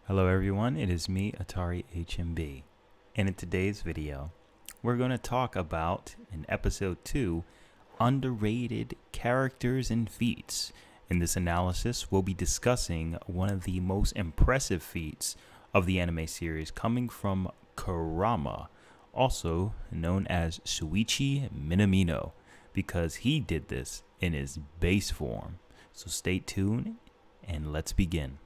Hello everyone, it is me, Atari HMB, and in today's video, we're going to talk about, in episode 2, underrated characters and feats. In this analysis, we'll be discussing one of the most impressive feats of the anime series coming from Kurama, also known as Shuichi Minamino, because he did this in his base form. So stay tuned and let's begin.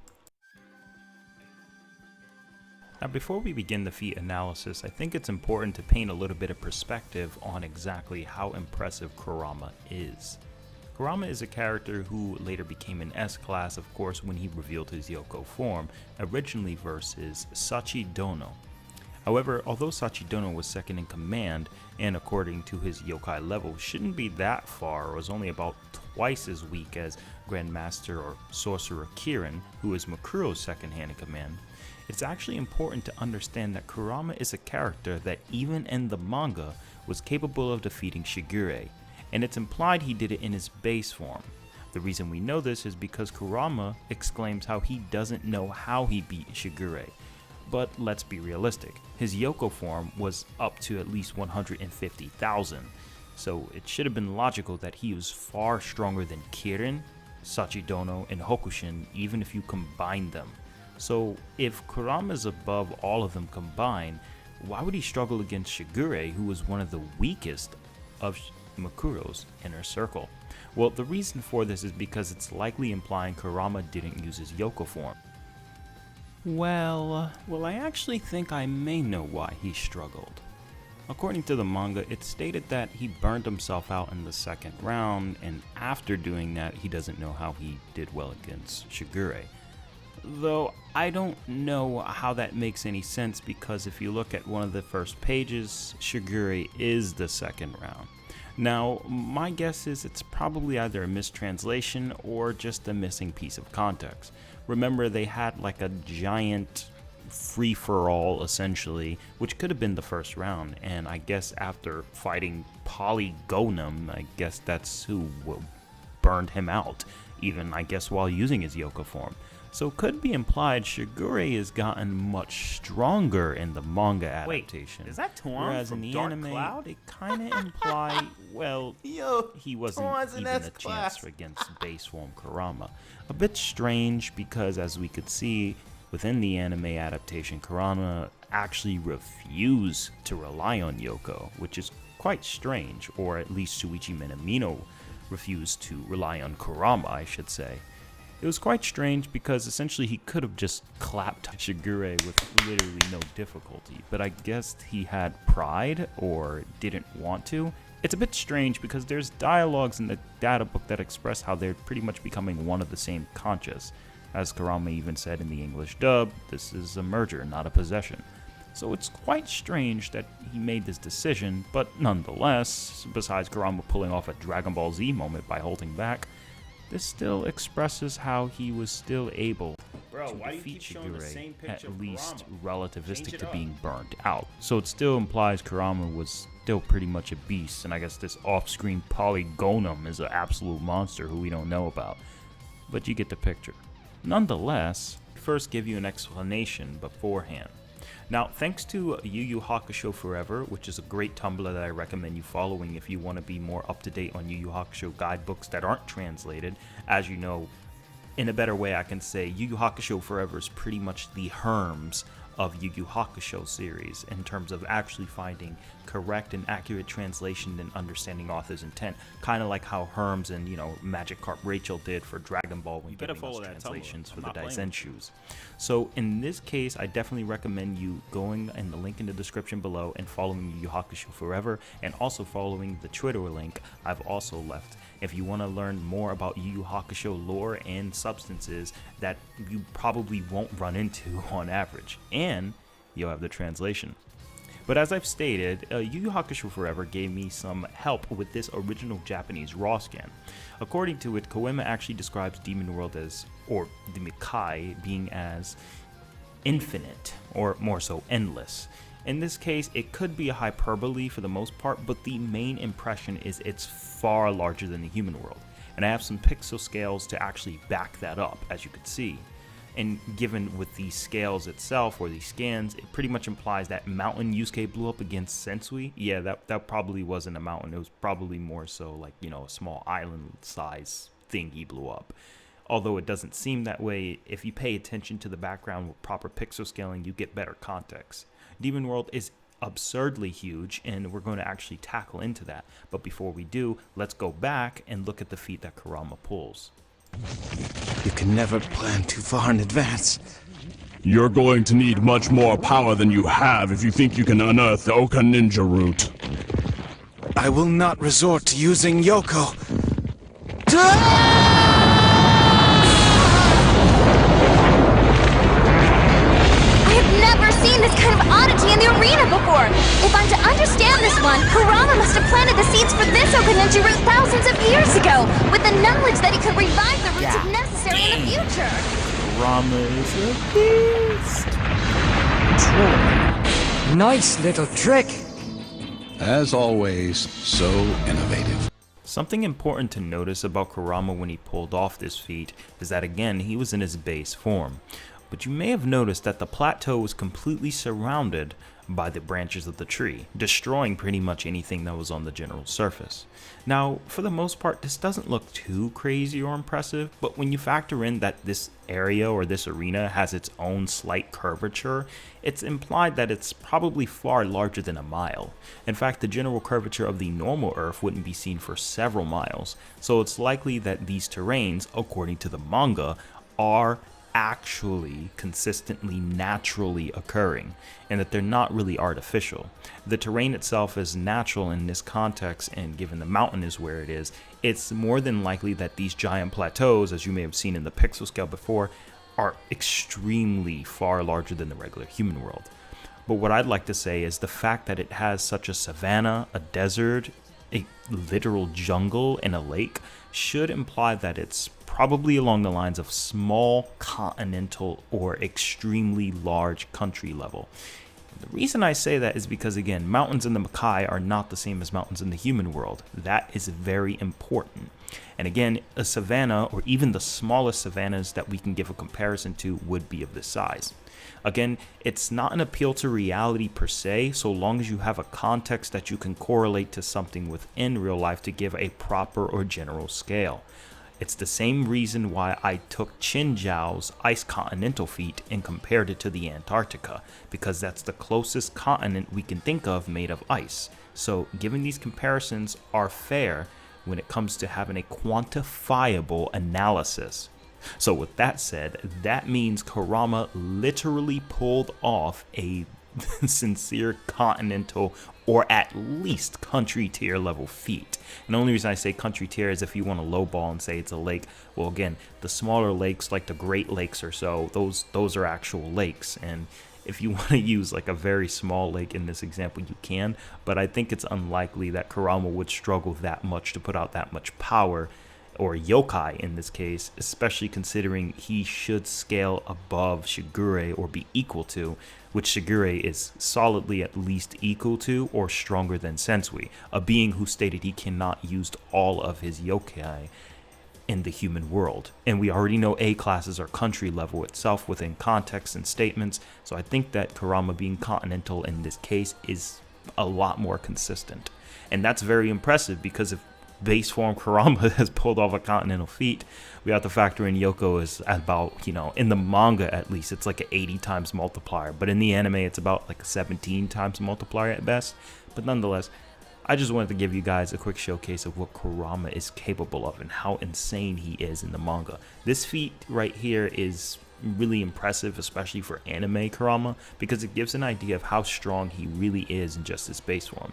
Now, before we begin the feat analysis, I think it's important to paint a little bit of perspective on exactly how impressive Kurama is. Kurama is a character who later became an S-class, of course, when he revealed his Yoko form, originally versus Sachidono. However, although Sachidono was second in command, and according to his yokai level, shouldn't be that far, or was only about twice as weak as Grandmaster or Sorcerer Kirin, who is Makuro's second hand in command, it's actually important to understand that Kurama is a character that even in the manga was capable of defeating Shigure, and it's implied he did it in his base form. The reason we know this is because Kurama exclaims how he doesn't know how he beat Shigure. But let's be realistic, his Yoko form was up to at least 150,000, so it should have been logical that he was far stronger than Kirin, Sachidono, and Hokushin even if you combine them. So if Kurama is above all of them combined, why would he struggle against Shigure, who was one of the weakest of Makuro's inner circle? Well, the reason for this is because it's likely implying Kurama didn't use his Yoko form. Well, I actually think I may know why he struggled. According to the manga, it's stated that he burned himself out in the second round, and after doing that, he doesn't know how he did well against Shigure. Though I don't know how that makes any sense, because if you look at one of the first pages, Shigure is the second round. Now, my guess is it's probably either a mistranslation or just a missing piece of context. Remember, they had like a giant free-for-all essentially, which could have been the first round, and I guess after fighting Polygonum, I guess that's who burned him out, even I guess while using his Yoko form. So it could be implied Shigure has gotten much stronger in the manga adaptation. Wait, is that Tuan whereas from in the Dark anime, Cloud? they kind of imply, well, he wasn't Tuan's in even a S-class. chance against base form Kurama. A bit strange because, as we could see within the anime adaptation, Kurama actually refused to rely on Yoko, which is quite strange, or at least Shuichi Minamino refused to rely on Kurama, I should say. It was quite strange because essentially he could have just clapped Shigure with literally no difficulty, but I guess he had pride or didn't want to. It's a bit strange because there's dialogues in the data book that express how they're pretty much becoming one of the same conscious. As Kurama even said in the English dub, this is a merger, not a possession. So it's quite strange that he made this decision, but nonetheless, besides Kurama pulling off a Dragon Ball Z moment by holding back, this still expresses how he was still able to defeat Shigure, at least relativistic to being burnt out. So it still implies Kurama was still pretty much a beast, and I guess this off-screen Polygonum is an absolute monster who we don't know about. But you get the picture. Nonetheless, first give you an explanation beforehand. Now, thanks to Yu Hakusho Forever, which is a great Tumblr that I recommend you following if you want to be more up-to-date on Yu Hakusho guidebooks that aren't translated. As you know, in a better way I can say Yu Hakusho Forever is pretty much the Herms of Yu Hakusho series in terms of actually finding correct and accurate translation and understanding author's intent, kind of like how Herms and Magikarp Rachel did for Dragon Ball when giving us translations for the Daisenshu's. So in this case, I definitely recommend you going in the link in the description below and following Yu Hakusho Forever, and also following the Twitter link I've also left if you want to learn more about Yu Hakusho lore and substances that you probably won't run into on average, and you'll have the translation. But as I've stated, Yu Hakusho Forever gave me some help with this original Japanese raw scan. According to it, Koema actually describes Demon World as, or the Mikai, being as infinite, or more so endless. In this case, it could be a hyperbole for the most part, but the main impression is it's far larger than the human world. And I have some pixel scales to actually back that up, as you could see. And given with these scales itself, or these scans, it pretty much implies that mountain Yusuke blew up against Sensui. Yeah, that probably wasn't a mountain. It was probably more so like, you know, a small island size thing he blew up. Although it doesn't seem that way, if you pay attention to the background with proper pixel scaling, you get better context. Demon World is absurdly huge, and we're going to actually tackle into that. But before we do, let's go back and look at the feat that Kurama pulls. You can never plan too far in advance. You're going to need much more power than you have if you think you can unearth the Oka Ninja route. I will not resort to using Yoko. This kind of oddity in the arena before. If I'm to understand this one, Kurama must have planted the seeds for this Oka Ninja route thousands of years ago, with the knowledge that he could revive the roots if necessary in the future. Kurama is a beast. Nice little trick. As always, so innovative. Something important to notice about Kurama when he pulled off this feat is that, again, he was in his base form. But you may have noticed that the plateau was completely surrounded by the branches of the tree, destroying pretty much anything that was on the general surface. Now, for the most part, this doesn't look too crazy or impressive, but when you factor in that this area or this arena has its own slight curvature, it's implied that it's probably far larger than a mile. In fact, the general curvature of the normal Earth wouldn't be seen for several miles, so it's likely that these terrains, according to the manga, are actually consistently naturally occurring, and that they're not really artificial. The terrain itself is natural in this context, and given the mountain is where it is, it's more than likely that these giant plateaus, as you may have seen in the pixel scale before, are extremely far larger than the regular human world. But what I'd like to say is the fact that it has such a savanna, a desert, a literal jungle, and a lake should imply that it's probably along the lines of small continental or extremely large country level. The reason I say that is because, again, mountains in the Makai are not the same as mountains in the human world. That is very important. And again, a savanna, or even the smallest savannas that we can give a comparison to, would be of this size. Again, it's not an appeal to reality per se, so long as you have a context that you can correlate to something within real life to give a proper or general scale. It's the same reason why I took Qinzhao's ice continental feat and compared it to the Antarctica, because that's the closest continent we can think of made of ice. So given these comparisons are fair when it comes to having a quantifiable analysis. So with that said, that means Kurama literally pulled off a sincere continental or at least country tier level feat. And the only reason I say country tier is if you want to lowball and say it's a lake. Well, again, the smaller lakes like the Great Lakes or so, those are actual lakes. And if you want to use like a very small lake in this example, you can. But I think it's unlikely that Kurama would struggle that much to put out that much power, or yokai in this case, especially considering he should scale above Shigure or be equal to, which Shigure is solidly at least equal to or stronger than Sensui, a being who stated he cannot use all of his yokai in the human world. And we already know A classes are country level itself within context and statements, so I think that Kurama being continental in this case is a lot more consistent. And that's very impressive, because if base form Kurama has pulled off a continental feat, we have to factor in Yoko is about, in the manga at least, it's like an 80 times multiplier, but in the anime it's about like a 17 times multiplier at best. But nonetheless, I just wanted to give you guys a quick showcase of what Kurama is capable of and how insane he is in the manga. This feat right here is really impressive, especially for anime Kurama, because it gives an idea of how strong he really is in just his base form.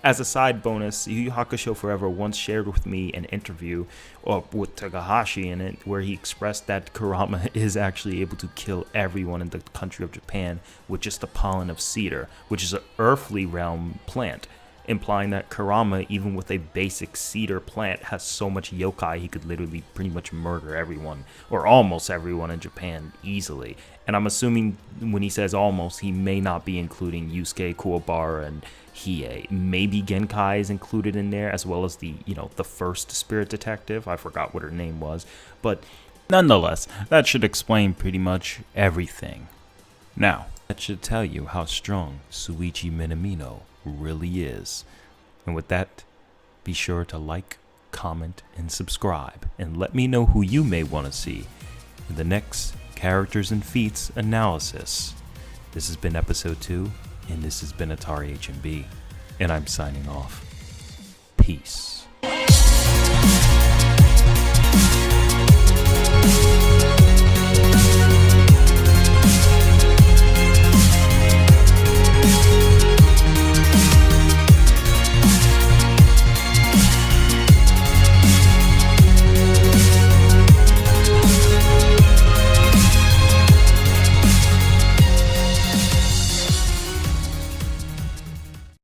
As a side bonus, Yū Hakusho Forever once shared with me an interview with Togashi in it, where he expressed that Kurama is actually able to kill everyone in the country of Japan with just the pollen of cedar, which is an earthly realm plant, implying that Kurama, even with a basic cedar plant, has so much yokai he could literally pretty much murder everyone, or almost everyone in Japan easily. And I'm assuming when he says almost, he may not be including Yusuke, Kuwabara, and Hiei. Maybe Genkai is included in there, as well as the, the first spirit detective. I forgot what her name was. But Nonetheless, that should explain pretty much everything. Now, that should tell you how strong Shuichi Minamino really is. And with that, be sure to like, comment, and subscribe, and let me know who you may want to see in the next Characters and Feats analysis. This has been episode 2, and this has been Atari HMB, and I'm signing off. Peace.